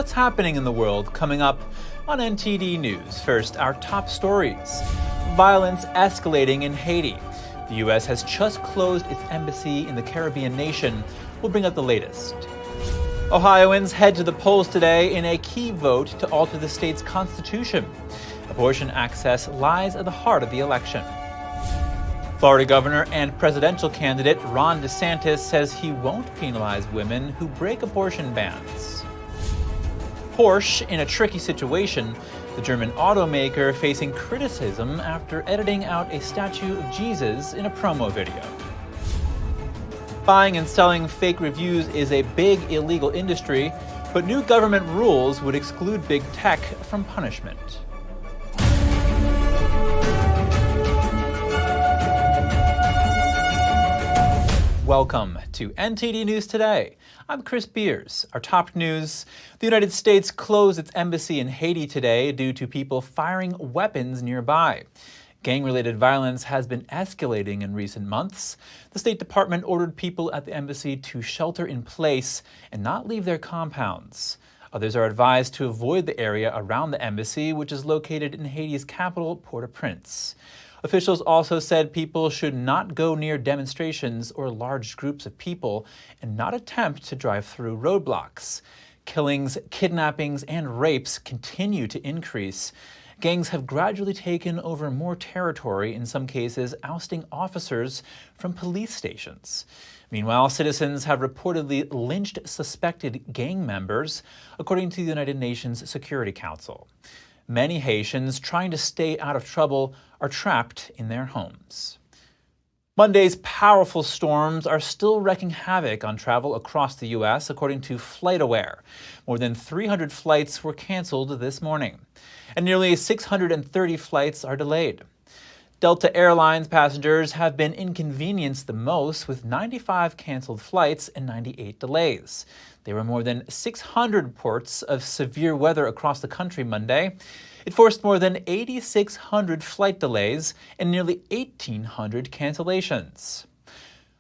what's happening in the world coming up on NTD News. First, our top stories. Violence escalating in Haiti. The U.S. has just closed its embassy in the Caribbean nation. We'll bring up the latest. Ohioans head to the polls today in a key vote to alter the state's constitution. Abortion access lies at the heart of the election. Florida governor and presidential candidate Ron DeSantis says he won't penalize women who break abortion bans. Porsche in a tricky situation. The German automaker facing criticism after editing out a statue of Jesus in a promo video. Buying and selling fake reviews is a big illegal industry, but new government rules would exclude big tech from punishment. Welcome to NTD News Today. I'm Chris Beers. Our top news: the United States closed its embassy in Haiti today due to people firing weapons nearby. Gang-related violence has been escalating in recent months. The State Department ordered people at the embassy to shelter in place and not leave their compounds. Others are advised to avoid the area around the embassy, which is located in Haiti's capital, Port-au-Prince. Officials also said people should not go near demonstrations or large groups of people and not attempt to drive through roadblocks. Killings, kidnappings, and rapes continue to increase. Gangs have gradually taken over more territory, in some cases ousting officers from police stations. Meanwhile, citizens have reportedly lynched suspected gang members, according to the United Nations Security Council. Many Haitians trying to stay out of trouble are trapped in their homes. Monday's powerful storms are still wreaking havoc on travel across the U.S., according to FlightAware. More than 300 flights were canceled this morning, and nearly 630 flights are delayed. Delta Airlines passengers have been inconvenienced the most, with 95 canceled flights and 98 delays. There were more than 600 reports of severe weather across the country Monday. It forced more than 8,600 flight delays and nearly 1,800 cancellations.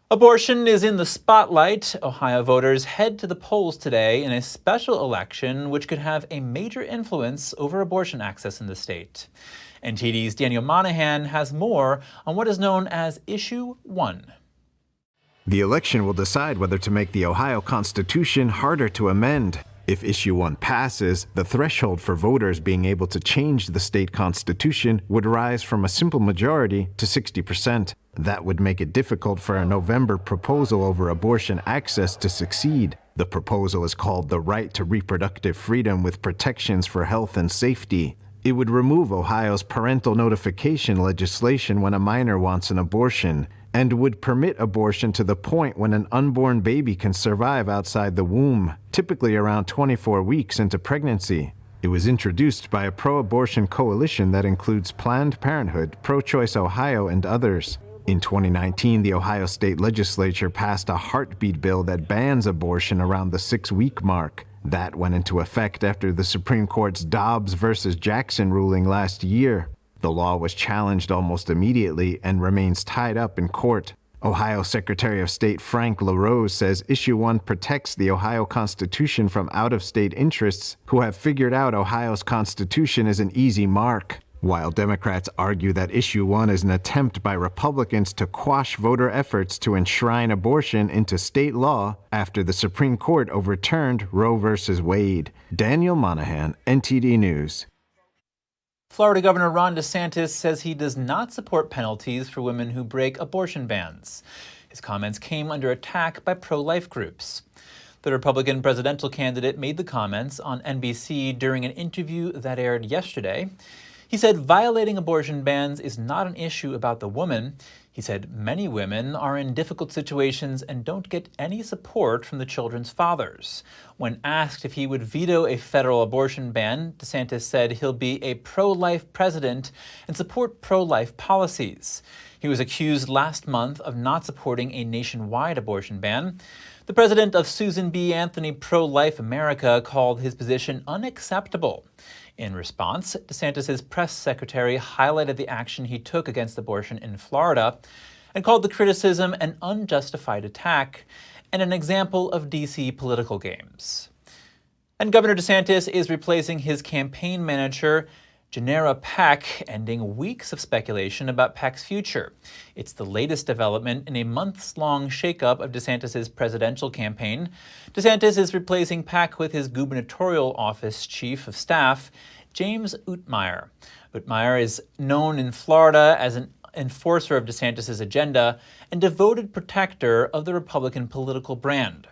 Abortion is in the spotlight. Ohio voters head to the polls today in a special election which could have a major influence over abortion access in the state. NTD's Daniel Monahan has more on what is known as Issue 1. The election will decide whether to make the Ohio Constitution harder to amend. If Issue 1 passes, the threshold for voters being able to change the state constitution would rise from a simple majority to 60%. That would make it difficult for a November proposal over abortion access to succeed. The proposal is called the Right to Reproductive Freedom with Protections for Health and Safety. It would remove Ohio's parental notification legislation when a minor wants an abortion, and would permit abortion to the point when an unborn baby can survive outside the womb, typically around 24 weeks into pregnancy. It was introduced by a pro-abortion coalition that includes Planned Parenthood, Pro-Choice Ohio, and others. In 2019, the Ohio State Legislature passed a heartbeat bill that bans abortion around the 6-week mark. That went into effect after the Supreme Court's Dobbs versus Jackson ruling last year. The law was challenged almost immediately and remains tied up in court. Ohio Secretary of State Frank LaRose says Issue 1 protects the Ohio Constitution from out-of-state interests who have figured out Ohio's Constitution is an easy mark. While Democrats argue that Issue 1 is an attempt by Republicans to quash voter efforts to enshrine abortion into state law after the Supreme Court overturned Roe v. Wade. Daniel Monahan, NTD News. Florida Governor Ron DeSantis says he does not support penalties for women who break abortion bans. His comments came under attack by pro-life groups. The Republican presidential candidate made the comments on NBC during an interview that aired yesterday. He said violating abortion bans is not an issue about the woman. He said many women are in difficult situations and don't get any support from the children's fathers. When asked if he would veto a federal abortion ban, DeSantis said he'll be a pro-life president and support pro-life policies. He was accused last month of not supporting a nationwide abortion ban. The president of Susan B. Anthony Pro-Life America called his position unacceptable. In response, DeSantis' press secretary highlighted the action he took against abortion in Florida and called the criticism an unjustified attack and an example of D.C. political games. And Governor DeSantis is replacing his campaign manager, Genera Peck, ending weeks of speculation about Peck's future. It's the latest development in a months-long shakeup of DeSantis' presidential campaign. DeSantis is replacing Peck with his gubernatorial office chief of staff, James Utmeyer. Utmeyer is known in Florida as an enforcer of DeSantis' agenda and devoted protector of the Republican political brand.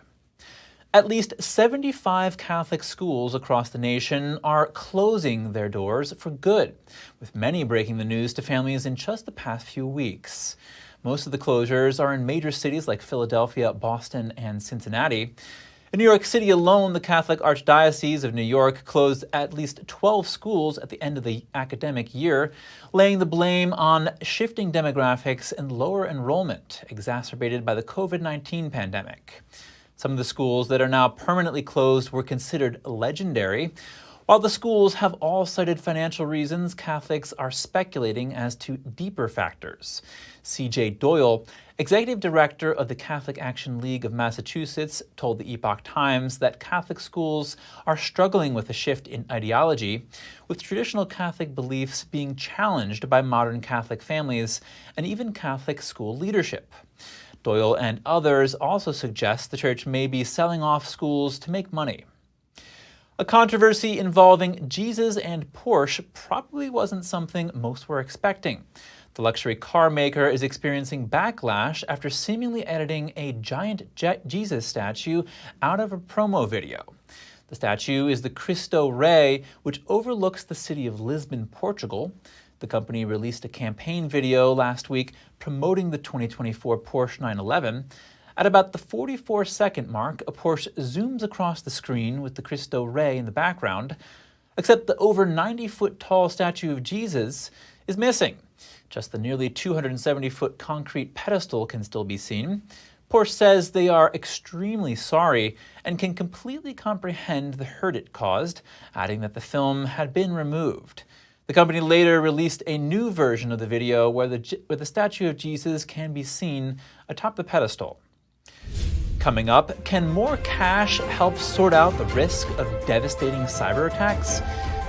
At least 75 Catholic schools across the nation are closing their doors for good, with many breaking the news to families in just the past few weeks. Most of the closures are in major cities like Philadelphia, Boston, and Cincinnati. In New York City alone, the Catholic Archdiocese of New York closed at least 12 schools at the end of the academic year, laying the blame on shifting demographics and lower enrollment, exacerbated by the COVID-19 pandemic. Some of the schools that are now permanently closed were considered legendary. While the schools have all cited financial reasons, Catholics are speculating as to deeper factors. C.J. Doyle, executive director of the Catholic Action League of Massachusetts, told the Epoch Times that Catholic schools are struggling with a shift in ideology, with traditional Catholic beliefs being challenged by modern Catholic families and even Catholic school leadership. Doyle and others also suggest the church may be selling off schools to make money. A controversy involving Jesus and Porsche probably wasn't something most were expecting. The luxury car maker is experiencing backlash after seemingly editing a giant Jesus statue out of a promo video. The statue is the Cristo Rei, which overlooks the city of Lisbon, Portugal. The company released a campaign video last week promoting the 2024 Porsche 911. At about the 44-second mark, a Porsche zooms across the screen with the Cristo Rei in the background, except the over 90-foot-tall statue of Jesus is missing. Just the nearly 270-foot concrete pedestal can still be seen. Porsche says they are extremely sorry and can completely comprehend the hurt it caused, adding that the film had been removed. The company later released a new version of the video where the statue of Jesus can be seen atop the pedestal. Coming up, can more cash help sort out the risk of devastating cyber attacks?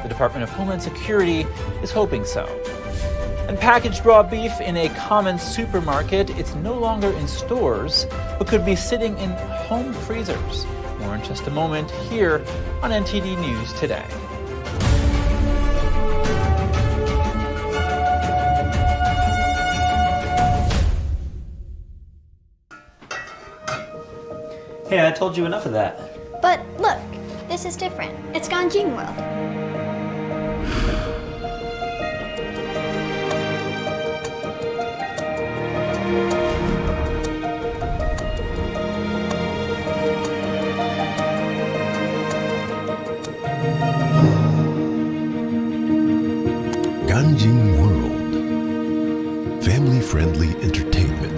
The Department of Homeland Security is hoping so. And packaged raw beef in a common supermarket, it's no longer in stores, but could be sitting in home freezers. More in just a moment here on NTD News Today. Hey, I told you enough of that. But look, this is different. It's Ganjin World. Ganjin World. Family-friendly entertainment.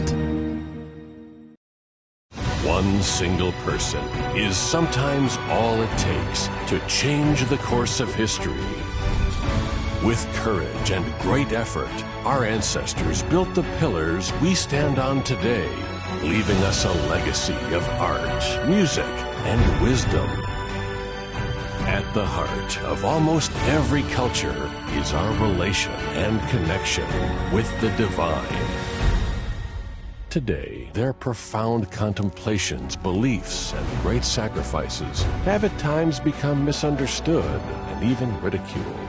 One single person is sometimes all it takes to change the course of history. With courage and great effort, our ancestors built the pillars we stand on today, leaving us a legacy of art, music, and wisdom. At the heart of almost every culture is our relation and connection with the divine. Today, their profound contemplations, beliefs, and great sacrifices have at times become misunderstood and even ridiculed.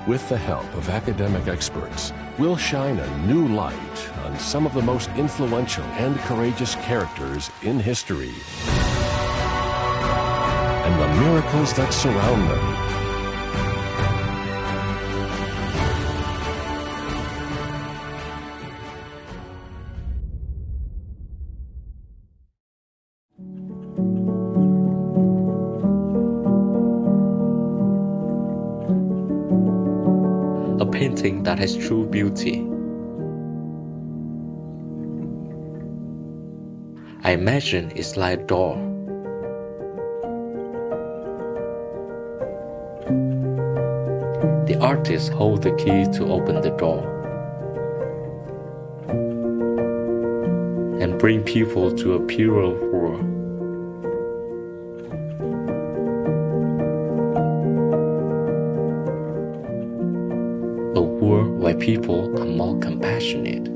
With the help of academic experts, we'll shine a new light on some of the most influential and courageous characters in history and the miracles that surround them. A painting that has true beauty. I imagine it's like a door. The artist holds the key to open the door and bring people to a purer world. people are more compassionate.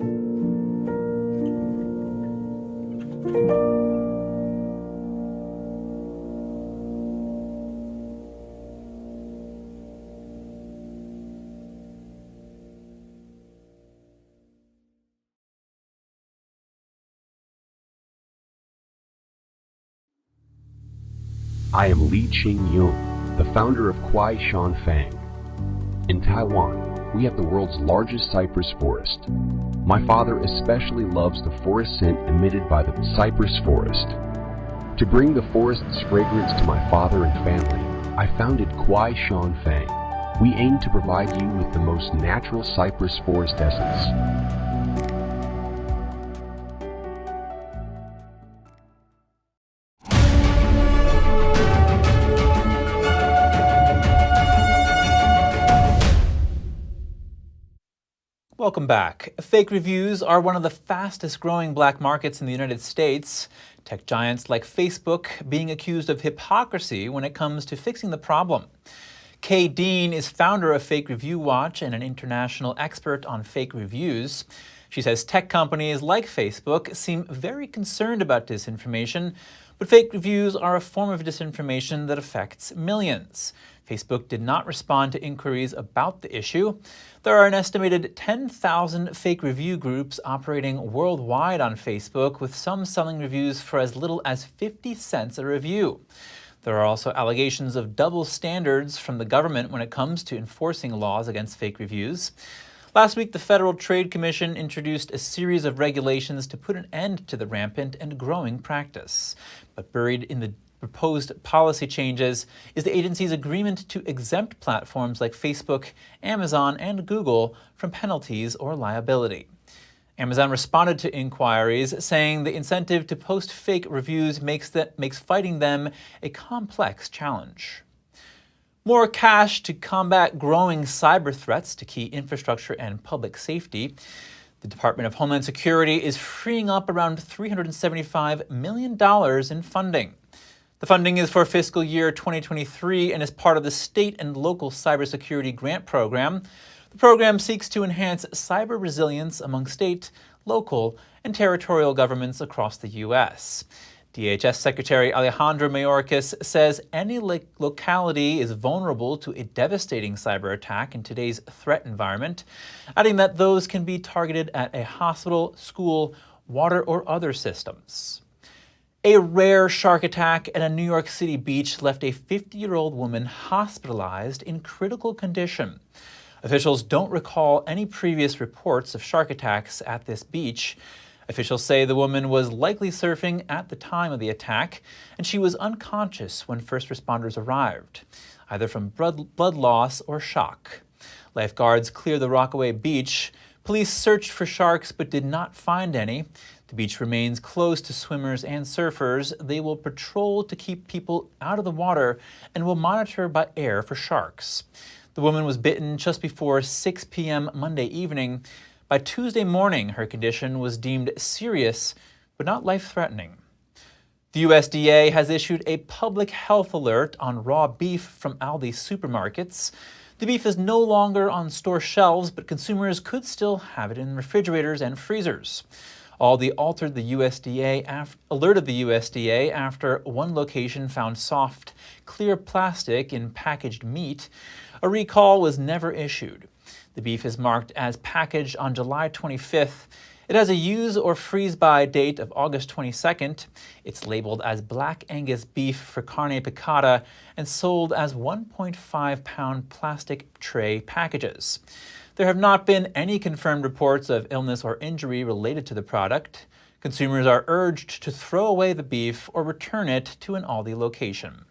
I am Li Qing-yung, the founder of Kwai Shan Fang. In Taiwan, we have the world's largest cypress forest. My father especially loves the forest scent emitted by the cypress forest. To bring the forest's fragrance to my father and family, I founded Kwai Shan Fang. We aim to provide you with the most natural cypress forest essence. Welcome back. Fake reviews are one of the fastest growing black markets in the United States. Tech giants like Facebook being accused of hypocrisy when it comes to fixing the problem. Kay Dean is founder of Fake Review Watch and an international expert on fake reviews. She says tech companies like Facebook seem very concerned about disinformation, but fake reviews are a form of disinformation that affects millions. Facebook did not respond to inquiries about the issue. There are an estimated 10,000 fake review groups operating worldwide on Facebook, with some selling reviews for as little as 50 cents a review. There are also allegations of double standards from the government when it comes to enforcing laws against fake reviews. Last week, the Federal Trade Commission introduced a series of regulations to put an end to the rampant and growing practice. But buried in the proposed policy changes is the agency's agreement to exempt platforms like Facebook, Amazon, and Google from penalties or liability. Amazon responded to inquiries, saying the incentive to post fake reviews makes fighting them a complex challenge. More cash to combat growing cyber threats to key infrastructure and public safety. The Department of Homeland Security is freeing up around $375 million in funding. The funding is for fiscal year 2023 and is part of the state and local cybersecurity grant program. The program seeks to enhance cyber resilience among state, local, and territorial governments across the U.S. DHS Secretary Alejandro Mayorkas says any locality is vulnerable to a devastating cyber attack in today's threat environment, adding that those can be targeted at a hospital, school, water, or other systems. A rare shark attack at a New York City beach left a 50-year-old woman hospitalized in critical condition. Officials don't recall any previous reports of shark attacks at this beach. Officials say the woman was likely surfing at the time of the attack, and she was unconscious when first responders arrived, either from blood loss or shock. Lifeguards cleared the Rockaway beach. Police searched for sharks but did not find any. The beach remains closed to swimmers and surfers. They will patrol to keep people out of the water and will monitor by air for sharks. The woman was bitten just before 6 p.m. Monday evening. By Tuesday morning, her condition was deemed serious but not life-threatening. The USDA has issued a public health alert on raw beef from Aldi supermarkets. The beef is no longer on store shelves, but consumers could still have it in refrigerators and freezers. Aldi alerted the USDA after one location found soft, clear plastic in packaged meat. A recall was never issued. The beef is marked as packaged on July 25th. It has a use or freeze-by date of August 22nd. It's labeled as Black Angus beef for carne picada and sold as 1.5-pound plastic tray packages. There have not been any confirmed reports of illness or injury related to the product. Consumers are urged to throw away the beef or return it to an Aldi location.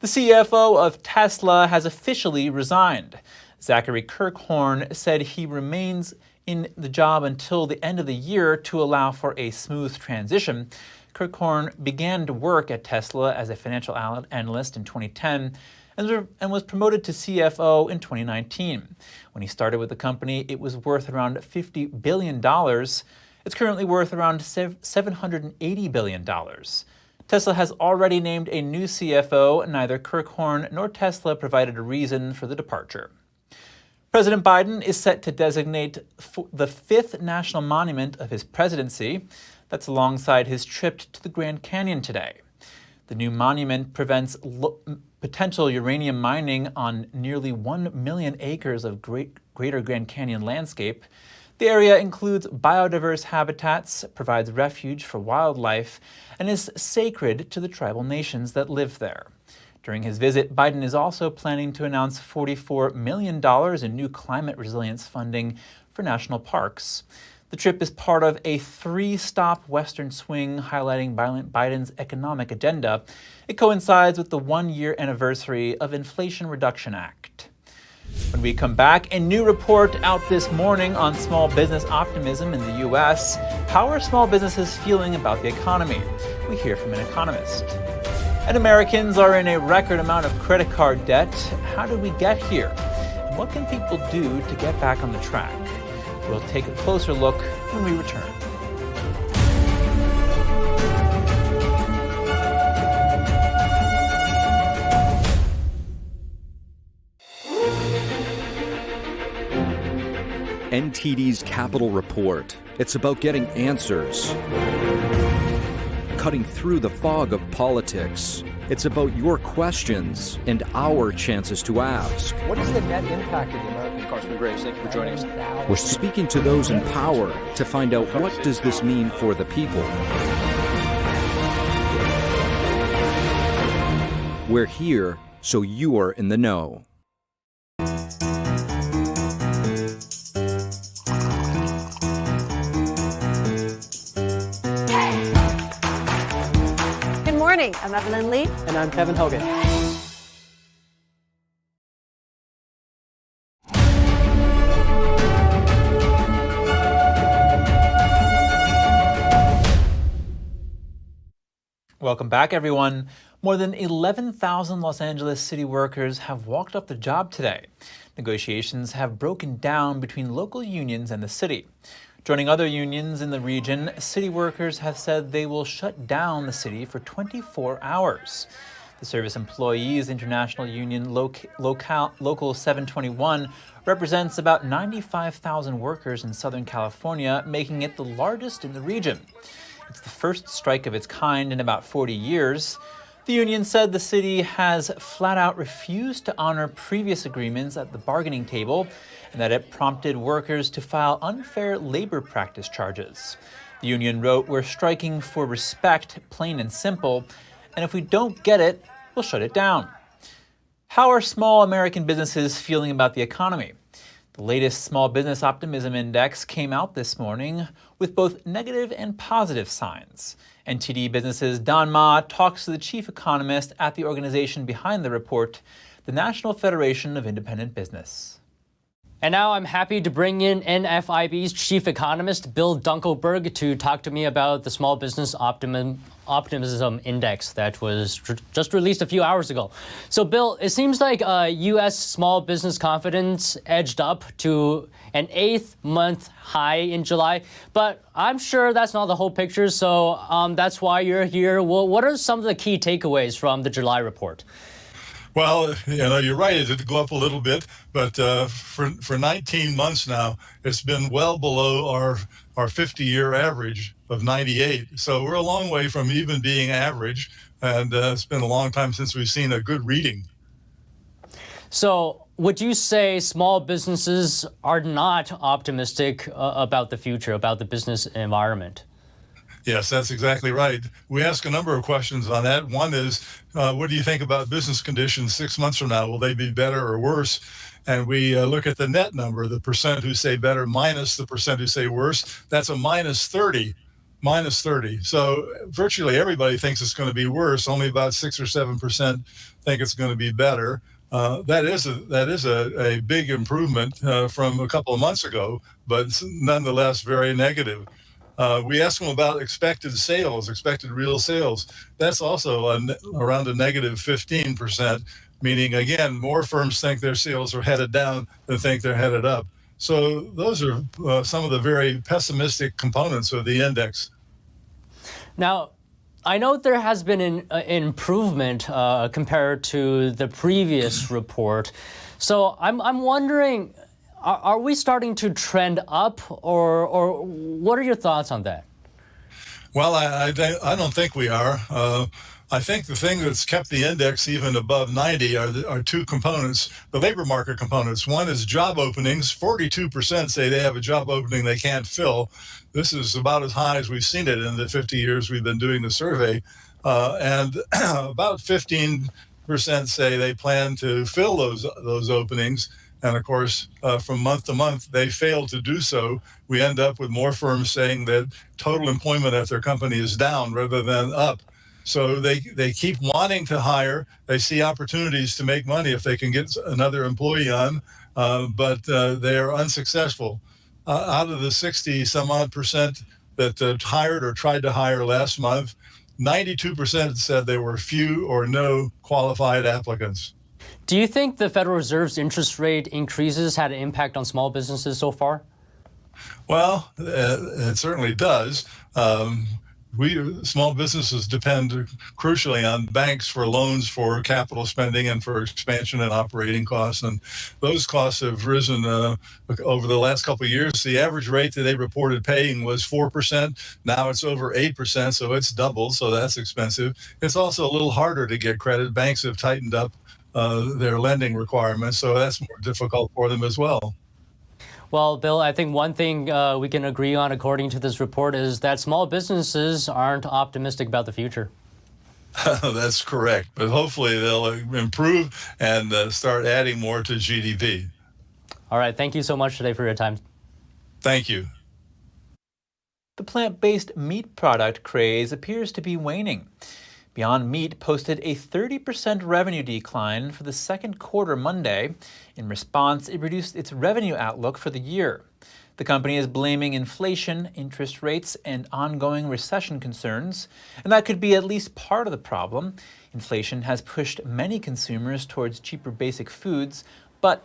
The CFO of Tesla has officially resigned. Zachary Kirkhorn said he remains in the job until the end of the year to allow for a smooth transition. Kirkhorn began to work at Tesla as a financial analyst in 2010 and was promoted to CFO in 2019. When he started with the company, it was worth around $50 billion. It's currently worth around $780 billion. Tesla has already named a new CFO. Neither Kirkhorn nor Tesla provided a reason for the departure. President Biden is set to designate the fifth national monument of his presidency. That's alongside his trip to the Grand Canyon today. The new monument prevents potential uranium mining on nearly 1 million acres of greater Grand Canyon landscape. The area includes biodiverse habitats, provides refuge for wildlife, and is sacred to the tribal nations that live there. During his visit, Biden is also planning to announce $44 million in new climate resilience funding for national parks. The trip is part of a 3-stop Western swing highlighting Biden's economic agenda. It coincides with the 1-year anniversary of Inflation Reduction Act. When we come back, a new report out this morning on small business optimism in the U.S. How are small businesses feeling about the economy? We hear from an economist. And Americans are in a record amount of credit card debt. How did we get here? And what can people do to get back on the track? We'll take a closer look when we return. NTD's Capital Report. It's about getting answers, cutting through the fog of politics. It's about your questions and our chances to ask. What is the net impact of the American Congressman Graves? Thank you for joining us. We're speaking to those in power to find out what does this mean for the people. We're here so you're in the know. Good morning. I'm Evelyn Lee. And I'm Kevin Hogan. Welcome back, everyone. More than 11,000 Los Angeles city workers have walked off the job today. Negotiations have broken down between local unions and the city. Joining other unions in the region, city workers have said they will shut down the city for 24 hours. The Service Employees International Union Local 721 represents about 95,000 workers in Southern California, making it the largest in the region. It's the first strike of its kind in about 40 years. The union said the city has flat out refused to honor previous agreements at the bargaining table and that it prompted workers to file unfair labor practice charges. The union wrote, "We're striking for respect, plain and simple, and if we don't get it, we'll shut it down." How are small American businesses feeling about the economy? The latest Small Business Optimism Index came out this morning with both negative and positive signs. NTD Business's Don Ma talks to the chief economist at the organization behind the report, the National Federation of Independent Business. And now I'm happy to bring in NFIB's chief economist, Bill Dunkelberg, to talk to me about the Small Business Optimism Index that was just released a few hours ago. So, Bill, it seems like U.S. small business confidence edged up to an 8th-month high in July, but I'm sure that's not the whole picture, so that's why you're here. Well, what are some of the key takeaways from the July report? Well, you're right. It did go up a little bit, but for 19 months now, it's been well below our 50-year average of 98. So we're a long way from even being average, and it's been a long time since we've seen a good reading. So would you say small businesses are not optimistic about the future, about the business environment? Yes, that's exactly right. We ask a number of questions on that. One is, what do you think about business conditions 6 months from now? Will they be better or worse? And we look at the net number, the percent who say better minus the percent who say worse. That's a minus 30. So virtually everybody thinks it's going to be worse. Only about 6 or 7% think it's going to be better. That is a big improvement from a couple of months ago, but it's nonetheless very negative. We ask them about expected real sales. That's also around a negative 15%, meaning, again, more firms think their sales are headed down than think they're headed up. So those are some of the very pessimistic components of the index. Now, I know there has been an improvement compared to the previous report. So I'm wondering, Are we starting to trend up, or what are your thoughts on that? Well, I don't think we are. I think the thing that's kept the index even above 90 are two components, the labor market components. One is job openings. 42% say they have a job opening they can't fill. This is about as high as we've seen it in the 50 years we've been doing the survey. And about 15% say they plan to fill those openings. And of course, from month to month, they fail to do so. We end up with more firms saying that total employment at their company is down rather than up. So they keep wanting to hire. They see opportunities to make money if they can get another employee on, but they are unsuccessful. Out of the 60 some odd percent that hired or tried to hire last month, 92% said there were few or no qualified applicants. Do you think the Federal Reserve's interest rate increases had an impact on small businesses so far? Well, it certainly does. Small businesses depend crucially on banks for loans for capital spending and for expansion and operating costs. And those costs have risen over the last couple of years. The average rate that they reported paying was 4%. Now it's over 8%, so it's doubled. So that's expensive. It's also a little harder to get credit. Banks have tightened up their lending requirements, so that's more difficult for them as well. Well, Bill, I think one thing we can agree on, according to this report, is that small businesses aren't optimistic about the future. That's correct, but hopefully they'll improve and start adding more to GDP. All right, thank you so much today for your time. Thank you. The plant-based meat product craze appears to be waning. Beyond Meat posted a 30% revenue decline for the second quarter Monday. In response, it reduced its revenue outlook for the year. The company is blaming inflation, interest rates, and ongoing recession concerns, and that could be at least part of the problem. Inflation has pushed many consumers towards cheaper basic foods, but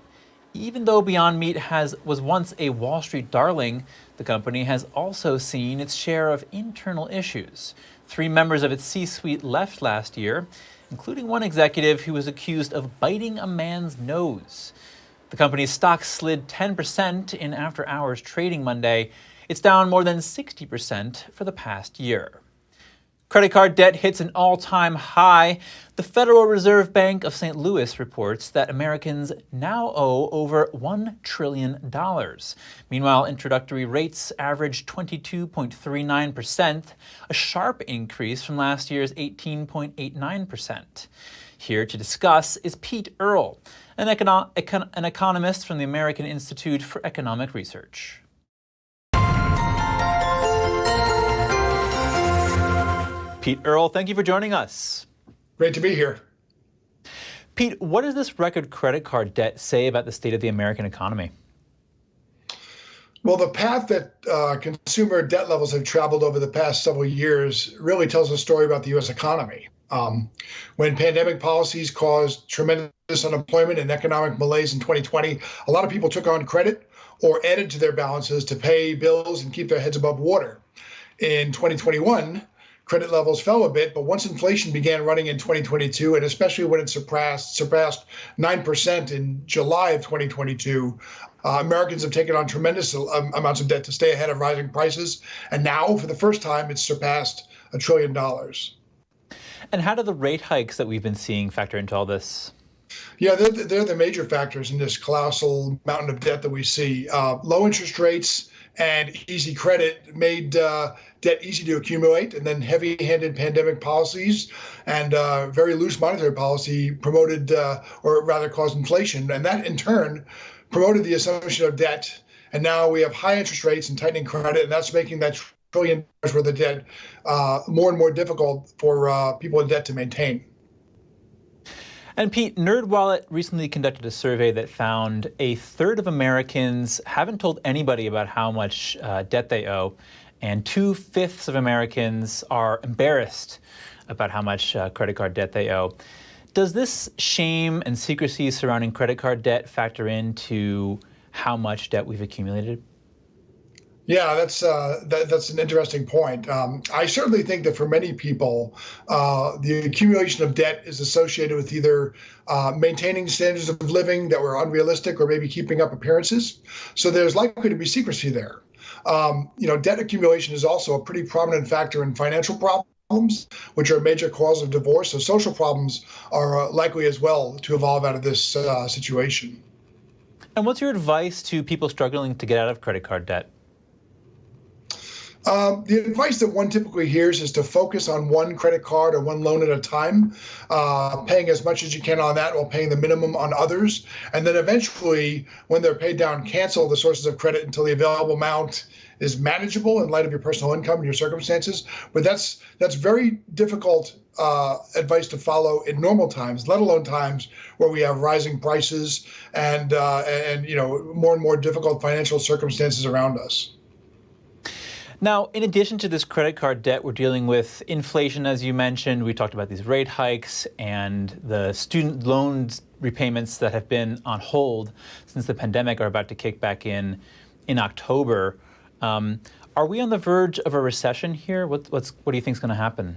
even though Beyond Meat was once a Wall Street darling, the company has also seen its share of internal issues. 3 members of its C-suite left last year, including one executive who was accused of biting a man's nose. The company's stock slid 10% in after-hours trading Monday. It's down more than 60% for the past year. Credit card debt hits an all-time high. The Federal Reserve Bank of St. Louis reports that Americans now owe over $1 trillion. Meanwhile, introductory rates averaged 22.39%, a sharp increase from last year's 18.89%. Here to discuss is Pete Earle, an economist from the American Institute for Economic Research. Pete Earle, thank you for joining us. Great to be here. Pete, what does this record credit card debt say about the state of the American economy? Well, the path that consumer debt levels have traveled over the past several years really tells a story about the U.S. economy. When pandemic policies caused tremendous unemployment and economic malaise in 2020, a lot of people took on credit or added to their balances to pay bills and keep their heads above water. In 2021, credit levels fell a bit, but once inflation began running in 2022, and especially when it surpassed 9% in July of 2022, Americans have taken on tremendous amounts of debt to stay ahead of rising prices. And now, for the first time, it's surpassed $1 trillion. And how do the rate hikes that we've been seeing factor into all this? Yeah, they're the major factors in this colossal mountain of debt that we see. Low interest rates and easy credit made debt easy to accumulate, and then heavy-handed pandemic policies and very loose monetary policy promoted, or rather caused inflation. And that, in turn, promoted the assumption of debt. And now we have high interest rates and tightening credit, and that's making that $1 trillion worth of debt more and more difficult for people in debt to maintain. And Pete, NerdWallet recently conducted a survey that found a third of Americans haven't told anybody about how much debt they owe, and 2/5 of Americans are embarrassed about how much credit card debt they owe. Does this shame and secrecy surrounding credit card debt factor into how much debt we've accumulated? Yeah, that's an interesting point. I certainly think that for many people, the accumulation of debt is associated with either maintaining standards of living that were unrealistic or maybe keeping up appearances. So there's likely to be secrecy there. Debt accumulation is also a pretty prominent factor in financial problems, which are a major cause of divorce. So social problems are likely as well to evolve out of this situation. And what's your advice to people struggling to get out of credit card debt? The advice that one typically hears is to focus on one credit card or one loan at a time, paying as much as you can on that while paying the minimum on others. And then eventually, when they're paid down, cancel the sources of credit until the available amount is manageable in light of your personal income and your circumstances. But that's very difficult advice to follow in normal times, let alone times where we have rising prices and more and more difficult financial circumstances around us. Now, in addition to this credit card debt, we're dealing with inflation, as you mentioned. We talked about these rate hikes and the student loans repayments that have been on hold since the pandemic are about to kick back in October. Are we on the verge of a recession here? What do you think is going to happen?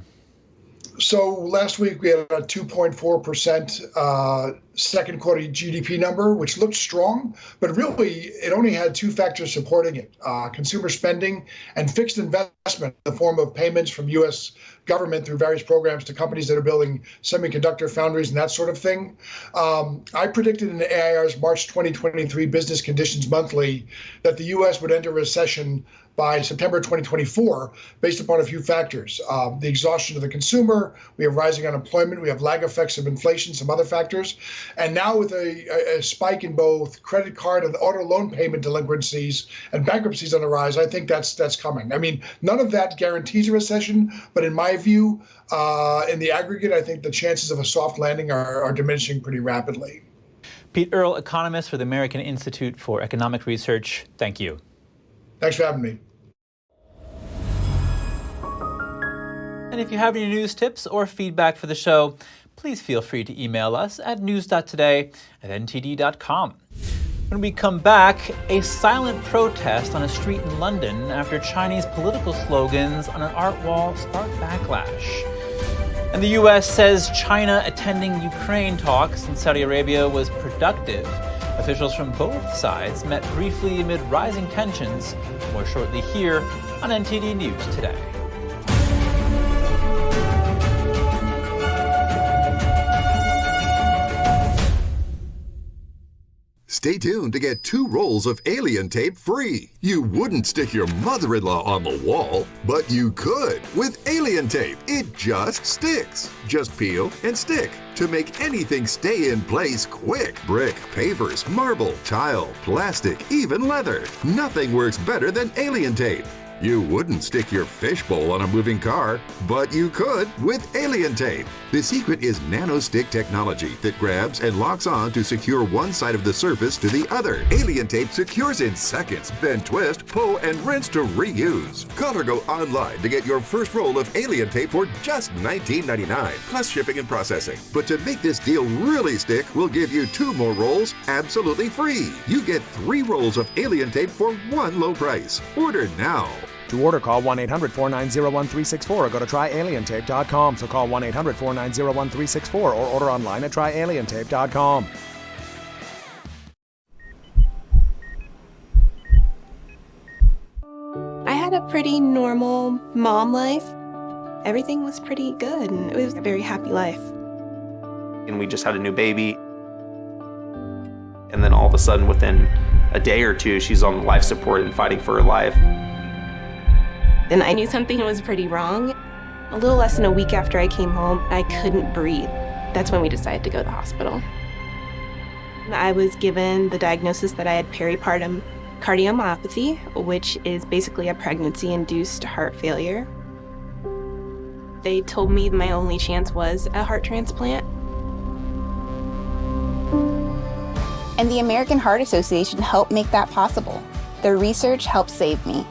So last week we had a 2.4% second quarter GDP number, which looked strong, but really it only had two factors supporting it: consumer spending and fixed investment in the form of payments from U.S. government through various programs to companies that are building semiconductor foundries and that sort of thing. I predicted in the AIR's March 2023 Business Conditions Monthly that the U.S. would enter recession by September 2024, based upon a few factors. The exhaustion of the consumer, we have rising unemployment, we have lag effects of inflation, some other factors. And now with a spike in both credit card and auto loan payment delinquencies and bankruptcies on the rise, I think that's coming. I mean, none of that guarantees a recession, but in my view, in the aggregate, I think the chances of a soft landing are diminishing pretty rapidly. Pete Earle, economist for the American Institute for Economic Research, thank you. Thanks for having me. And if you have any news tips or feedback for the show, please feel free to email us at news.today@ntd.com. When we come back, a silent protest on a street in London after Chinese political slogans on an art wall sparked backlash. And the U.S. says China attending Ukraine talks in Saudi Arabia was productive. Officials from both sides met briefly amid rising tensions. More shortly here on NTD News Today. Stay tuned to get 2 rolls of alien tape free. You wouldn't stick your mother-in-law on the wall, but you could with alien tape. It just sticks. Just peel and stick to make anything stay in place quick. Brick, pavers, marble, tile, plastic, even leather. Nothing works better than alien tape. You wouldn't stick your fishbowl on a moving car, but you could with alien tape. The secret is nano-stick technology that grabs and locks on to secure one side of the surface to the other. Alien tape secures in seconds, then twist, pull, and rinse to reuse. Call or go online to get your first roll of alien tape for just $19.99, plus shipping and processing. But to make this deal really stick, we'll give you 2 more rolls absolutely free. You get 3 rolls of alien tape for one low price. Order now. To order, call 1-800-490-1364 or go to tryalientape.com. So call 1-800-490-1364 or order online at tryalientape.com. I had a pretty normal mom life. Everything was pretty good, and it was a very happy life. And we just had a new baby. And then all of a sudden, within a day or two, she's on life support and fighting for her life. And I knew something was pretty wrong. A little less than a week after I came home, I couldn't breathe. That's when we decided to go to the hospital. I was given the diagnosis that I had peripartum cardiomyopathy, which is basically a pregnancy-induced heart failure. They told me my only chance was a heart transplant. And the American Heart Association helped make that possible. Their research helped save me.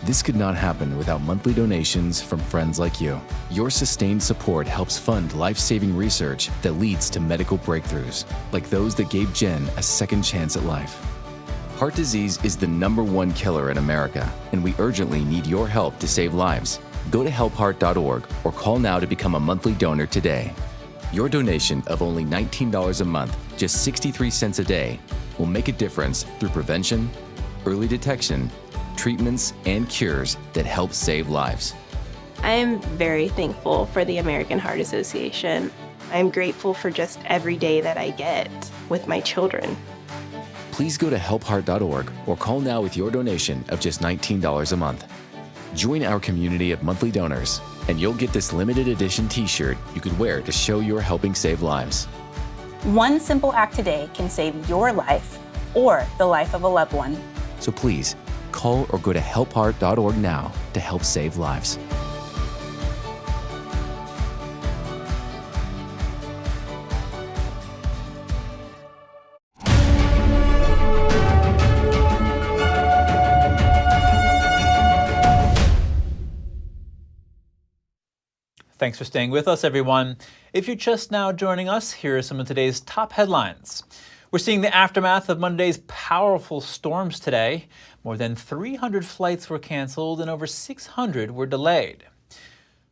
This could not happen without monthly donations from friends like you. Your sustained support helps fund life-saving research that leads to medical breakthroughs, like those that gave Jen a second chance at life. Heart disease is the #1 killer in America, and we urgently need your help to save lives. Go to helpheart.org or call now to become a monthly donor today. Your donation of only $19 a month, just 63 cents a day, will make a difference through prevention, early detection, treatments, and cures that help save lives. I am very thankful for the American Heart Association. I'm grateful for just every day that I get with my children. Please go to helpheart.org or call now with your donation of just $19 a month. Join our community of monthly donors, and you'll get this limited edition t-shirt you could wear to show you're helping save lives. One simple act today can save your life or the life of a loved one. So please, call or go to helpheart.org now to help save lives. Thanks for staying with us, everyone. If you're just now joining us, here are some of today's top headlines. We're seeing the aftermath of Monday's powerful storms today. More than 300 flights were canceled and over 600 were delayed.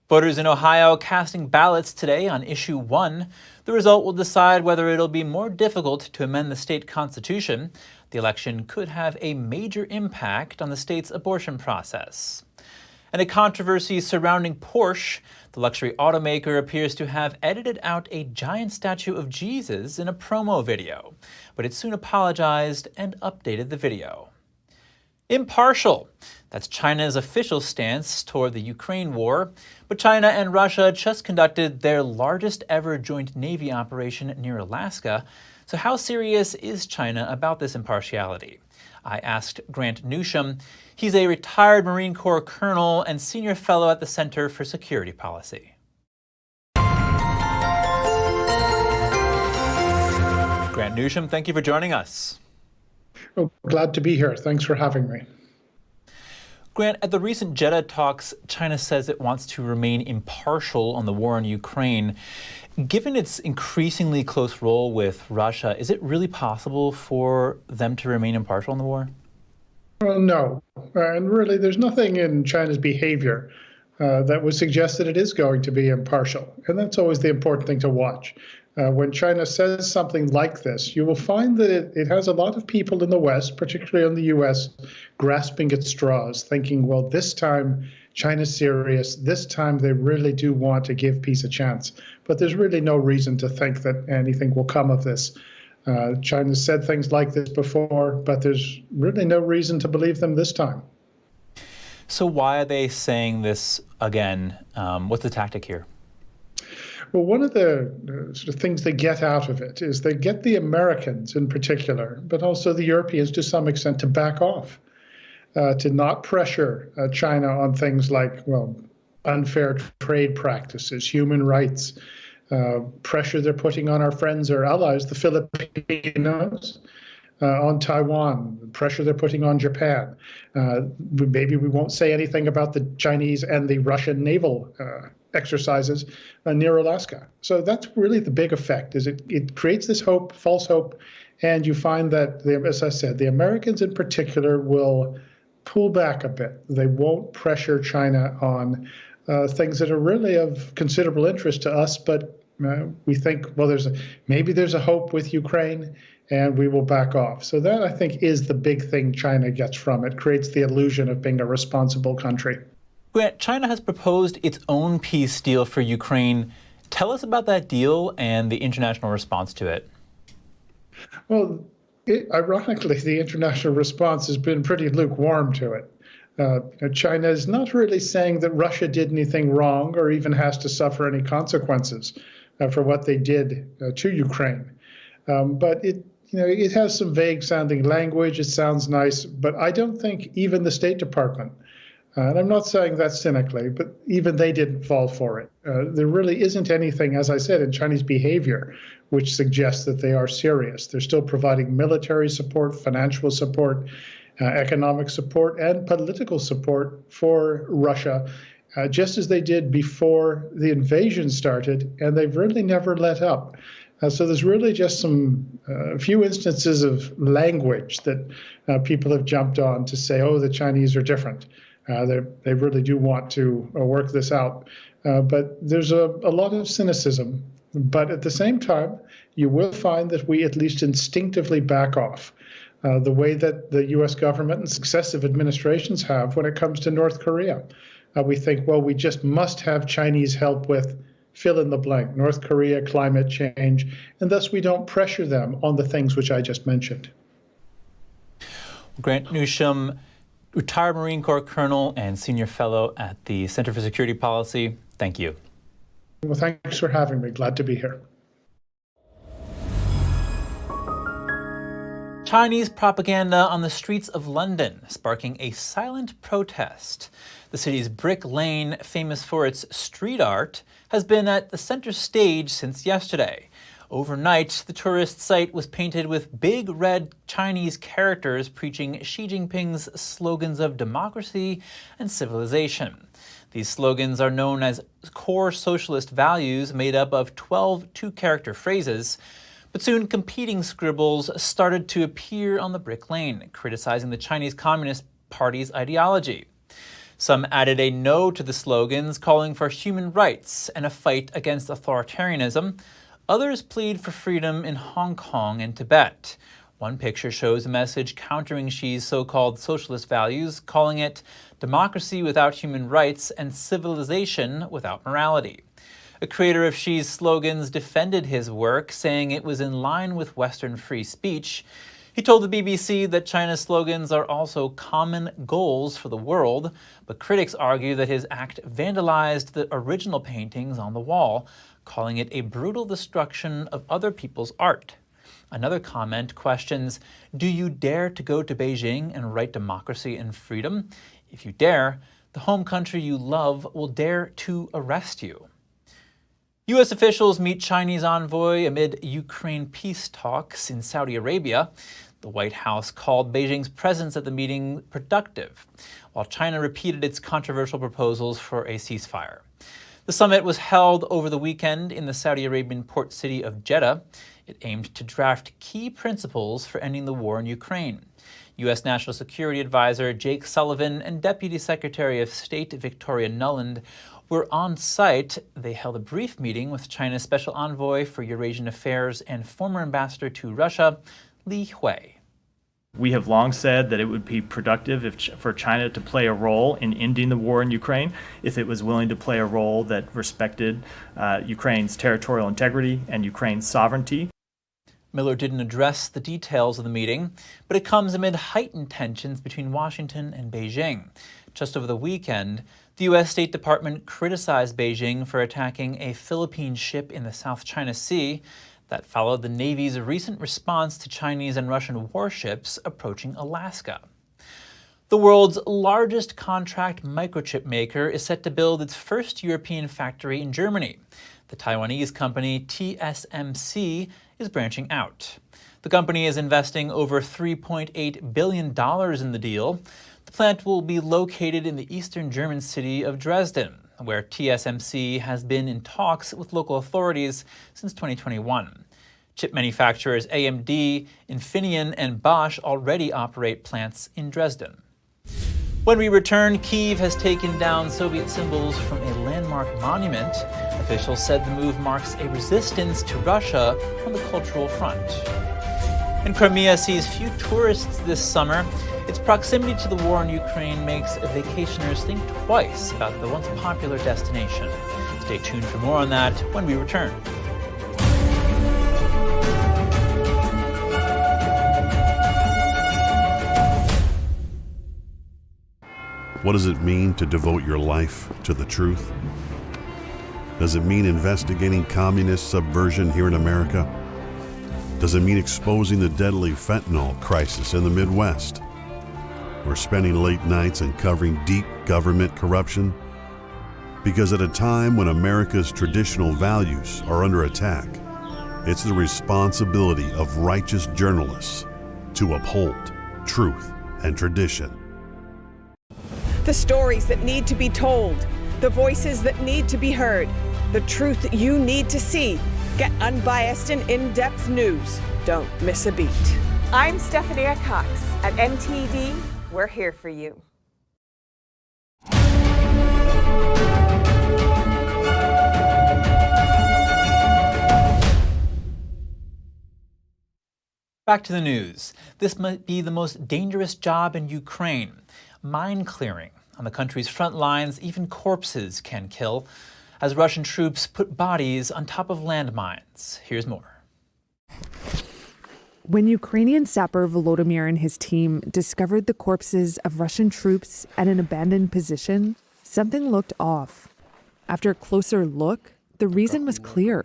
Voters in Ohio casting ballots today on Issue 1. The result will decide whether it'll be more difficult to amend the state constitution. The election could have a major impact on the state's abortion process. And a controversy surrounding Porsche. The luxury automaker appears to have edited out a giant statue of Jesus in a promo video, but it soon apologized and updated the video. Impartial. That's China's official stance toward the Ukraine war, but China and Russia just conducted their largest ever joint Navy operation near Alaska. So how serious is China about this impartiality? I asked Grant Newsham. He's a retired Marine Corps colonel and senior fellow at the Center for Security Policy. Grant Newsham, thank you for joining us. Oh, glad to be here. Thanks for having me. Grant, at the recent Jeddah talks, China says it wants to remain impartial on the war in Ukraine. Given its increasingly close role with Russia, is it really possible for them to remain impartial in the war? Well, no. And really, there's nothing in China's behavior that would suggest that it is going to be impartial. And that's always the important thing to watch. When China says something like this, you will find that it has a lot of people in the West, particularly in the U.S., grasping at straws, thinking, well, this time China's serious. This time they really do want to give peace a chance. But there's really no reason to think that anything will come of this. China's said things like this before, but there's really no reason to believe them this time. So why are they saying this again? What's the tactic here? Well, one of the sort of things they get out of it is they get the Americans in particular, but also the Europeans to some extent, to back off, to not pressure China on things like, well, unfair trade practices, human rights, pressure they're putting on our friends or allies, the Filipinos, on Taiwan, pressure they're putting on Japan. Maybe we won't say anything about the Chinese and the Russian naval exercises near Alaska. So that's really the big effect, is it creates this hope, false hope, and you find that, as I said, the Americans in particular will pull back a bit. They won't pressure China on things that are really of considerable interest to us, but we think, well, maybe there's a hope with Ukraine, and we will back off. So that, I think, is the big thing China gets from it, creates the illusion of being a responsible country. Grant, China has proposed its own peace deal for Ukraine. Tell us about that deal and the international response to it. Well, ironically, the international response has been pretty lukewarm to it. China is not really saying that Russia did anything wrong or even has to suffer any consequences for what they did to Ukraine. But it has some vague sounding language. It sounds nice, but I don't think even the State Department, and I'm not saying that cynically, but even they didn't fall for it. There really isn't anything, as I said, in Chinese behavior which suggests that they are serious. They're still providing military support, financial support, economic support, and political support for Russia, just as they did before the invasion started, and they've really never let up. So there's really just a few instances of language that people have jumped on to say, oh, the Chinese are different. They really do want to work this out. But there's a lot of cynicism. But at the same time, you will find that we at least instinctively back off the way that the U.S. government and successive administrations have when it comes to North Korea. We think, well, we just must have Chinese help with fill in the blank, North Korea, climate change, and thus we don't pressure them on the things which I just mentioned. Grant Newsham, retired Marine Corps Colonel and Senior Fellow at the Center for Security Policy, thank you. Well, thanks for having me. Glad to be here. Chinese propaganda on the streets of London, sparking a silent protest. The city's Brick Lane, famous for its street art, has been at the center stage since yesterday. Overnight, the tourist site was painted with big red Chinese characters preaching Xi Jinping's slogans of democracy and civilization. These slogans are known as core socialist values made up of 12 two-character phrases. But soon competing scribbles started to appear on the Brick Lane, criticizing the Chinese Communist Party's ideology. Some added a no to the slogans, calling for human rights and a fight against authoritarianism. Others plead for freedom in Hong Kong and Tibet. One picture shows a message countering Xi's so-called socialist values, calling it democracy without human rights and civilization without morality. A creator of Xi's slogans defended his work, saying it was in line with Western free speech. He told the BBC that China's slogans are also common goals for the world, but critics argue that his act vandalized the original paintings on the wall, calling it a brutal destruction of other people's art. Another comment questions, do you dare to go to Beijing and write democracy and freedom? If you dare, the home country you love will dare to arrest you. U.S. officials meet Chinese envoy amid Ukraine peace talks in Saudi Arabia. The White House called Beijing's presence at the meeting productive, while China repeated its controversial proposals for a ceasefire. The summit was held over the weekend in the Saudi Arabian port city of Jeddah. It aimed to draft key principles for ending the war in Ukraine. U.S. National Security Advisor Jake Sullivan and Deputy Secretary of State Victoria Nuland were on site. They held a brief meeting with China's Special Envoy for Eurasian Affairs and former ambassador to Russia, Li Hui. We have long said that it would be productive for China to play a role in ending the war in Ukraine if it was willing to play a role that respected Ukraine's territorial integrity and Ukraine's sovereignty. Miller didn't address the details of the meeting, but it comes amid heightened tensions between Washington and Beijing. Just over the weekend, the U.S. State Department criticized Beijing for attacking a Philippine ship in the South China Sea. That followed the Navy's recent response to Chinese and Russian warships approaching Alaska. The world's largest contract microchip maker is set to build its first European factory in Germany. The Taiwanese company TSMC is branching out. The company is investing over $3.8 billion in the deal. The plant will be located in the eastern German city of Dresden, where TSMC has been in talks with local authorities since 2021. Chip manufacturers AMD, Infineon, and Bosch already operate plants in Dresden. When we return, Kyiv has taken down Soviet symbols from a landmark monument. Officials said the move marks a resistance to Russia on the cultural front. And Crimea sees few tourists this summer. Its proximity to the war in Ukraine makes vacationers think twice about the once popular destination. Stay tuned for more on that when we return. What does it mean to devote your life to the truth? Does it mean investigating communist subversion here in America? Does it mean exposing the deadly fentanyl crisis in the Midwest? Or spending late nights and covering deep government corruption? Because at a time when America's traditional values are under attack, it's the responsibility of righteous journalists to uphold truth and tradition. The stories that need to be told, the voices that need to be heard, the truth that you need to see. Get unbiased and in-depth news. Don't miss a beat. I'm Stephanie Cox. At NTD, we're here for you. Back to the news. This might be the most dangerous job in Ukraine. Mine clearing. On the country's front lines, even corpses can kill, as Russian troops put bodies on top of landmines. Here's more. When Ukrainian sapper Volodymyr and his team discovered the corpses of Russian troops at an abandoned position, something looked off. After a closer look, the reason was clear.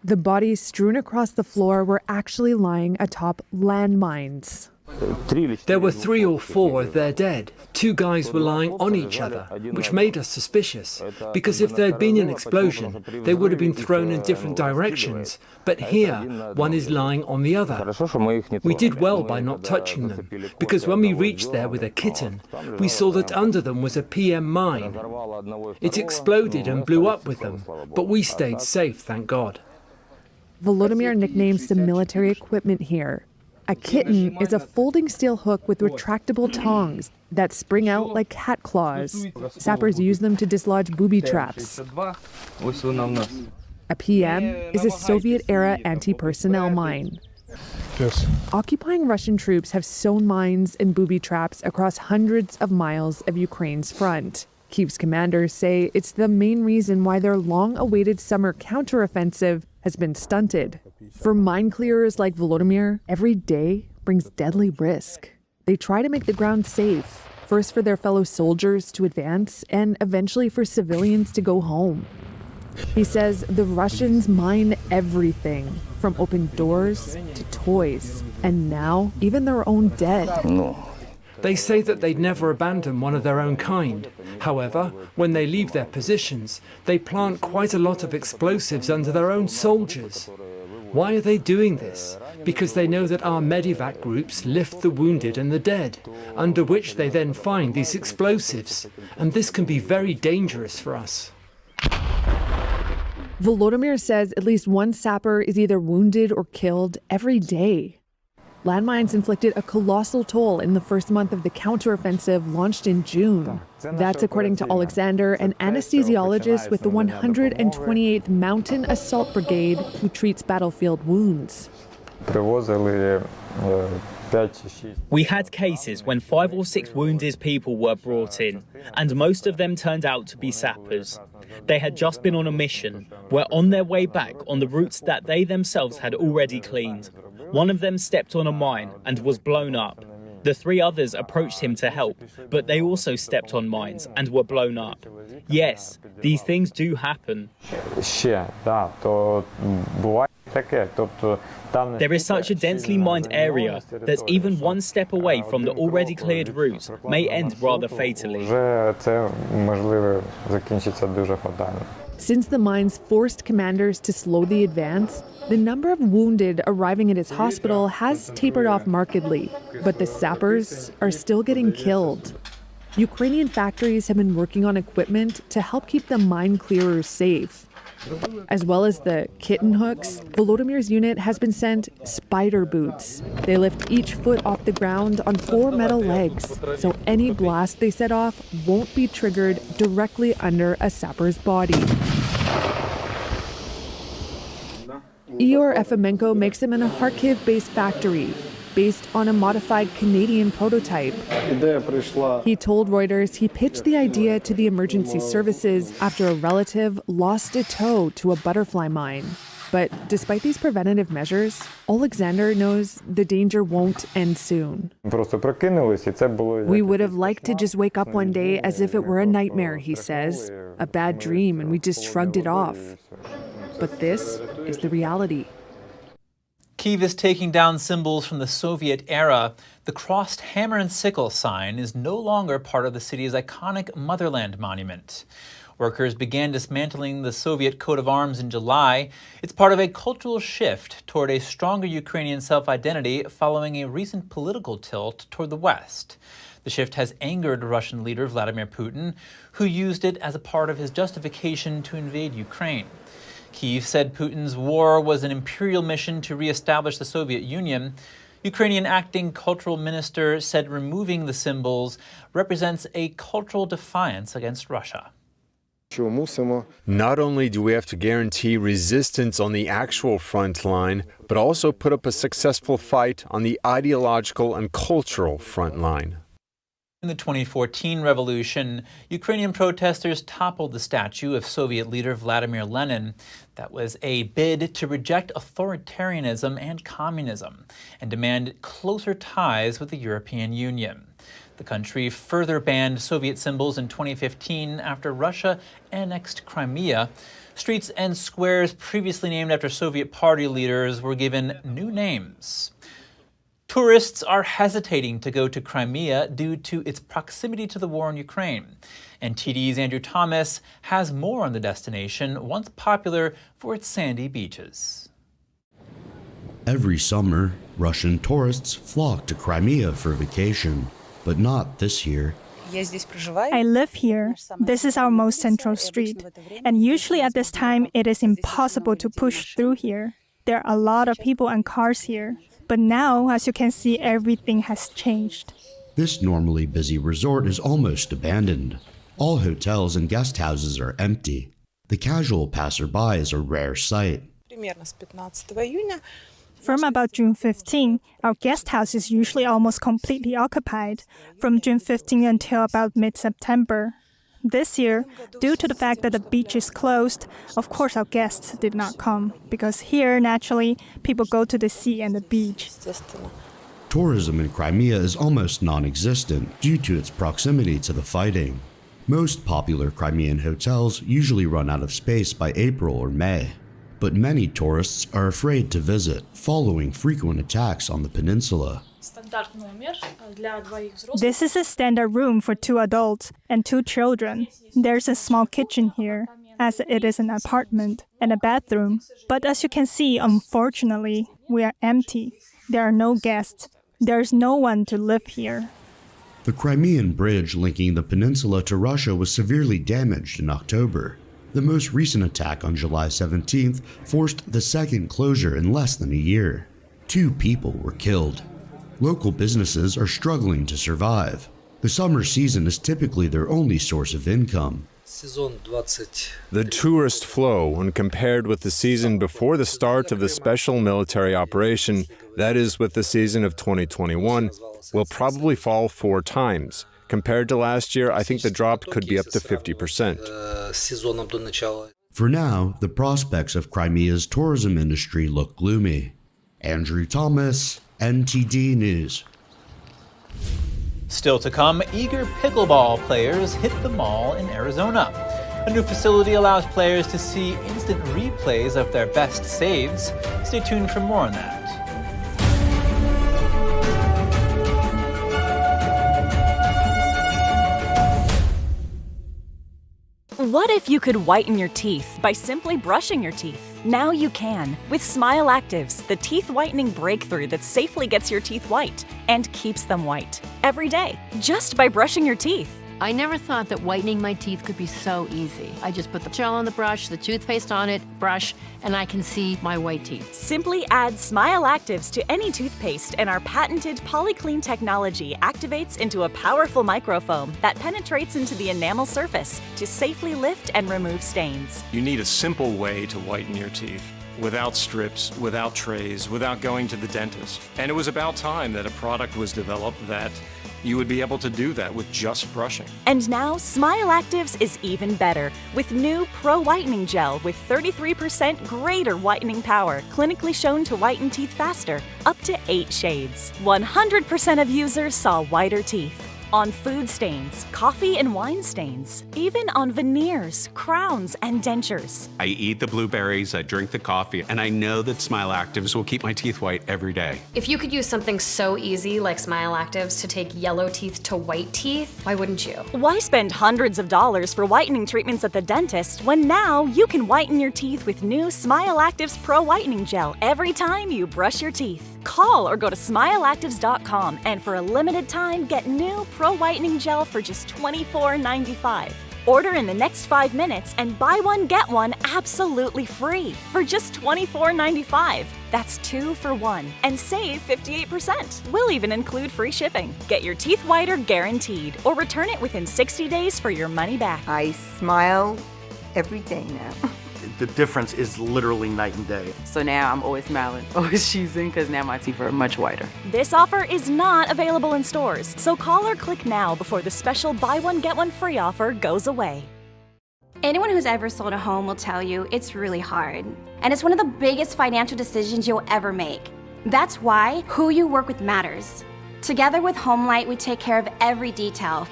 The bodies strewn across the floor were actually lying atop landmines. There were 3 or 4 of their dead. 2 guys were lying on each other, which made us suspicious, because if there had been an explosion, they would have been thrown in different directions. But here, one is lying on the other. We did well by not touching them, because when we reached there with a kitten, we saw that under them was a PM mine. It exploded and blew up with them, but we stayed safe, thank God. Volodymyr nicknames the military equipment here. A kitten is a folding steel hook with retractable tongs that spring out like cat claws. Sappers use them to dislodge booby traps. A PM is a Soviet-era anti-personnel mine. Occupying Russian troops have sown mines and booby traps across hundreds of miles of Ukraine's front. Kyiv's commanders say it's the main reason why their long-awaited summer counteroffensive has been stunted. For mine clearers like Volodymyr, every day brings deadly risk. They try to make the ground safe, first for their fellow soldiers to advance and eventually for civilians to go home. He says the Russians mine everything, from open doors to toys, and now even their own dead. They say that they'd never abandon one of their own kind. However, when they leave their positions, they plant quite a lot of explosives under their own soldiers. Why are they doing this? Because they know that our medevac groups lift the wounded and the dead, under which they then find these explosives. And this can be very dangerous for us. Volodymyr says at least one sapper is either wounded or killed every day. Landmines inflicted a colossal toll in the first month of the counteroffensive launched in June. That's according to Alexander, an anesthesiologist with the 128th Mountain Assault Brigade who treats battlefield wounds. We had cases when 5 or 6 wounded people were brought in, and most of them turned out to be sappers. They had just been on a mission, were on their way back on the routes that they themselves had already cleaned. One of them stepped on a mine and was blown up. The 3 others approached him to help, but they also stepped on mines and were blown up. Yes, these things do happen. There is such a densely mined area that even one step away from the already cleared route may end rather fatally. Since the mines forced commanders to slow the advance, the number of wounded arriving at his hospital has tapered off markedly, but the sappers are still getting killed. Ukrainian factories have been working on equipment to help keep the mine clearers safe. As well as the kitten hooks, Volodymyr's unit has been sent spider boots. They lift each foot off the ground on 4 metal legs, so any blast they set off won't be triggered directly under a sapper's body. Ihor Efemenko makes them in a Kharkiv-based factory, based on a modified Canadian prototype. He told Reuters he pitched the idea to the emergency services after a relative lost a toe to a butterfly mine. But despite these preventative measures, Alexander knows the danger won't end soon. We would have liked to just wake up one day as if it were a nightmare, he says, a bad dream, and we just shrugged it off. But this is the reality. Kyiv is taking down symbols from the Soviet era. The crossed hammer and sickle sign is no longer part of the city's iconic Motherland monument. Workers began dismantling the Soviet coat of arms in July. It's part of a cultural shift toward a stronger Ukrainian self-identity following a recent political tilt toward the West. The shift has angered Russian leader Vladimir Putin, who used it as a part of his justification to invade Ukraine. Kyiv said Putin's war was an imperial mission to re-establish the Soviet Union. Ukrainian acting cultural minister said removing the symbols represents a cultural defiance against Russia. Not only do we have to guarantee resistance on the actual front line, but also put up a successful fight on the ideological and cultural front line. In the 2014 revolution, Ukrainian protesters toppled the statue of Soviet leader Vladimir Lenin. That was a bid to reject authoritarianism and communism and demand closer ties with the European Union. The country further banned Soviet symbols in 2015 after Russia annexed Crimea. Streets and squares previously named after Soviet party leaders were given new names. Tourists are hesitating to go to Crimea due to its proximity to the war in Ukraine. NTD's Andrew Thomas has more on the destination, once popular for its sandy beaches. Every summer, Russian tourists flock to Crimea for vacation, but not this year. I live here. This is our most central street, and usually at this time it is impossible to push through here. There are a lot of people and cars here. But now, as you can see, everything has changed. This normally busy resort is almost abandoned. All hotels and guest houses are empty. The casual passerby is a rare sight. From about June 15, our guest house is usually almost completely occupied, from June 15 until about mid-September. This year, due to the fact that the beach is closed, of course our guests did not come, because here, naturally, people go to the sea and the beach. Tourism in Crimea is almost non-existent due to its proximity to the fighting. Most popular Crimean hotels usually run out of space by April or May, but many tourists are afraid to visit following frequent attacks on the peninsula. This is a standard room for 2 adults and 2 children. There's a small kitchen here, as it is an apartment, and a bathroom. But as you can see, unfortunately, we are empty. There are no guests. There's no one to live here. The Crimean bridge linking the peninsula to Russia was severely damaged in October. The most recent attack on July 17th forced the second closure in less than a year. 2 people were killed. Local businesses are struggling to survive. The summer season is typically their only source of income. The tourist flow, when compared with the season before the start of the special military operation, that is with the season of 2021, will probably fall 4 times. Compared to last year, I think the drop could be up to 50%. For now, the prospects of Crimea's tourism industry look gloomy. Andrew Thomas, NTD News. Still to come, eager pickleball players hit the mall in Arizona. A new facility allows players to see instant replays of their best saves. Stay tuned for more on that. What if you could whiten your teeth by simply brushing your teeth? Now you can with Smile Actives, the teeth whitening breakthrough that safely gets your teeth white and keeps them white every day, just by brushing your teeth. I never thought that whitening my teeth could be so easy. I just put the gel on the brush, the toothpaste on it, brush, and I can see my white teeth. Simply add Smile Actives to any toothpaste and our patented PolyClean technology activates into a powerful microfoam that penetrates into the enamel surface to safely lift and remove stains. You need a simple way to whiten your teeth. Without strips, without trays, without going to the dentist. And it was about time that a product was developed that you would be able to do that with just brushing. And now, Smile Actives is even better with new Pro Whitening Gel with 33% greater whitening power, clinically shown to whiten teeth faster, up to 8 shades. 100% of users saw whiter teeth. On food stains, coffee and wine stains, even on veneers, crowns, and dentures. I eat the blueberries, I drink the coffee, and I know that Smile Actives will keep my teeth white every day. If you could use something so easy like Smile Actives to take yellow teeth to white teeth, why wouldn't you? Why spend hundreds of dollars for whitening treatments at the dentist when now you can whiten your teeth with new Smile Actives Pro Whitening Gel every time you brush your teeth? Call or go to smileactives.com and for a limited time get new Pro Whitening Gel for just $24.95. Order in the next 5 minutes and buy one, get one absolutely free for just $24.95. That's 2 for 1 and save 58%. We'll even include free shipping. Get your teeth whiter guaranteed or return it within 60 days for your money back. I smile every day now. The difference is literally night and day. So now I'm always smiling, always choosing, because now my teeth are much whiter. This offer is not available in stores, so call or click now before the special buy one, get one free offer goes away. Anyone who's ever sold a home will tell you it's really hard. And it's one of the biggest financial decisions you'll ever make. That's why who you work with matters. Together with HomeLight, we take care of every detail.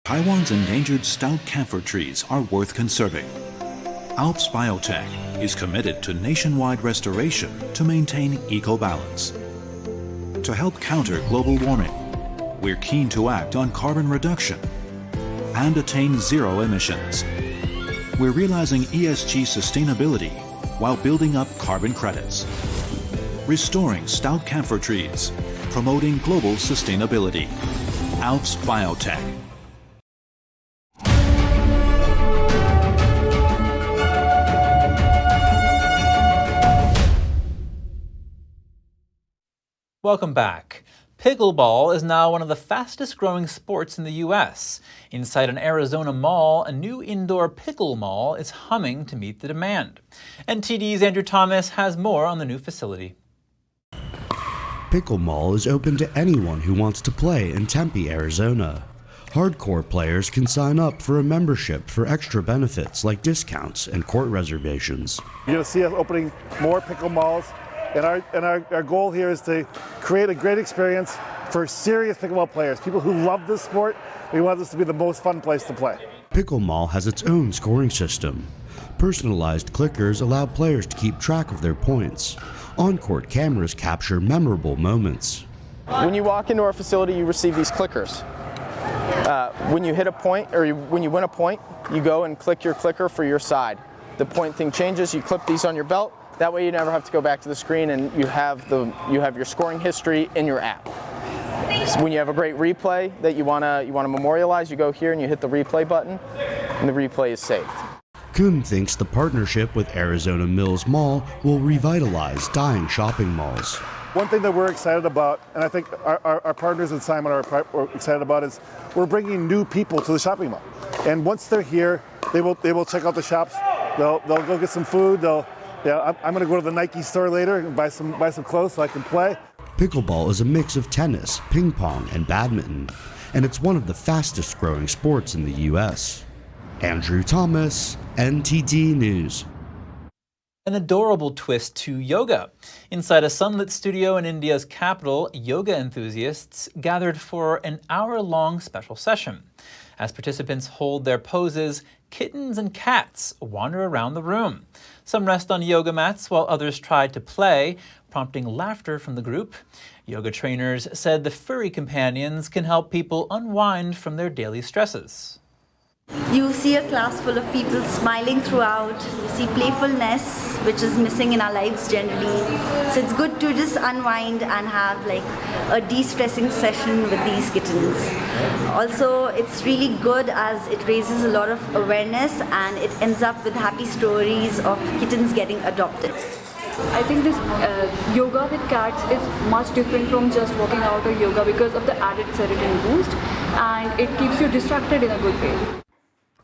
Taiwan's endangered stout camphor trees are worth conserving. Alps Biotech is committed to nationwide restoration to maintain eco-balance. To help counter global warming, we're keen to act on carbon reduction and attain zero emissions. We're realizing ESG sustainability while building up carbon credits. Restoring stout camphor trees, promoting global sustainability. Alps Biotech. Welcome back. Pickleball is now one of the fastest growing sports in the U.S. Inside an Arizona mall, a new indoor pickle mall is humming to meet the demand. NTD's Andrew Thomas has more on the new facility. Pickle Mall is open to anyone who wants to play in Tempe, Arizona. Hardcore players can sign up for a membership for extra benefits like discounts and court reservations. You're going to see us opening more pickle malls. And our goal here is to create a great experience for serious pickleball players, people who love this sport. We want this to be the most fun place to play. Pickle Mall has its own scoring system. Personalized clickers allow players to keep track of their points. On-court cameras capture memorable moments. When you walk into our facility, you receive these clickers. When you hit a point, or when you win a point, you go and click your clicker for your side. The point thing changes, you clip these on your belt. That way you never have to go back to the screen, and you have your scoring history in your app. So when you have a great replay that you wanna memorialize, you go here and you hit the replay button, and the replay is saved. Kuhn thinks the partnership with Arizona Mills Mall will revitalize dying shopping malls. One thing that we're excited about, and I think our partners at Simon are excited about, is we're bringing new people to the shopping mall. And once they're here, they will check out the shops. They'll go get some food. I'm going to go to the Nike store later and buy some clothes so I can play. Pickleball is a mix of tennis, ping pong, and badminton, and it's one of the fastest growing sports in the U.S. Andrew Thomas, NTD News. An adorable twist to yoga. Inside a sunlit studio in India's capital, yoga enthusiasts gathered for an hour-long special session. As participants hold their poses, kittens and cats wander around the room. Some rest on yoga mats while others try to play, prompting laughter from the group. Yoga trainers said the furry companions can help people unwind from their daily stresses. You see a class full of people smiling throughout. You see playfulness, which is missing in our lives generally. So it's good to just unwind and have like a de-stressing session with these kittens. Also, it's really good as it raises a lot of awareness and it ends up with happy stories of kittens getting adopted. I think this yoga with cats is much different from just working out or yoga because of the added serotonin boost, and it keeps you distracted in a good way.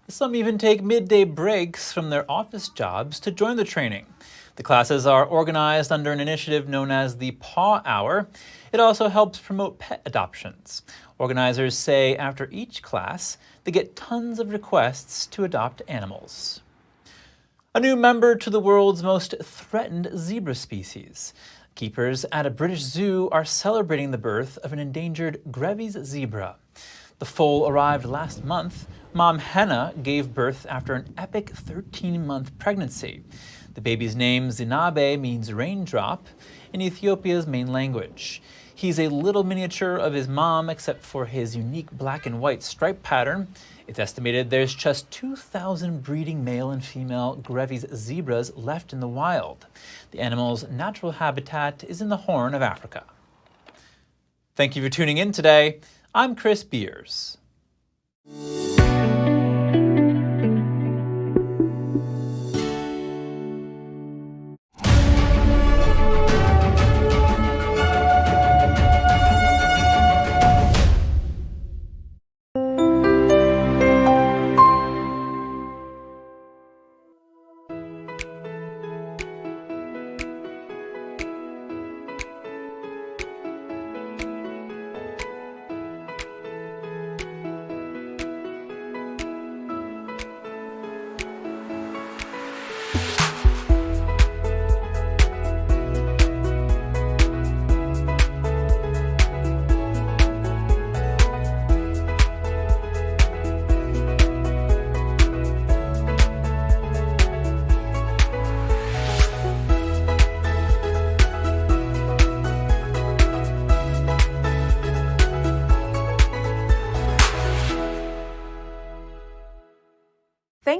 Some even take midday breaks from their office jobs to join the training. The classes are organized under an initiative known as the Paw Hour. It also helps promote pet adoptions. Organizers say after each class, they get tons of requests to adopt animals. A new member to the world's most threatened zebra species. Keepers at a British zoo are celebrating the birth of an endangered Grevy's zebra. The foal arrived last month. Mom Henna gave birth after an epic 13-month pregnancy. The baby's name, Zinabe, means raindrop in Ethiopia's main language. He's a little miniature of his mom, except for his unique black and white stripe pattern. It's estimated there's just 2,000 breeding male and female Grevy's zebras left in the wild. The animal's natural habitat is in the Horn of Africa. Thank you for tuning in today. I'm Chris Beers.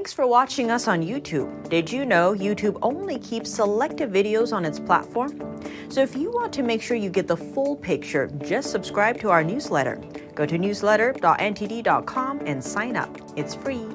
Thanks for watching us on YouTube. Did you know YouTube only keeps selective videos on its platform? So if you want to make sure you get the full picture, just subscribe to our newsletter. Go to newsletter.ntd.com and sign up. It's free.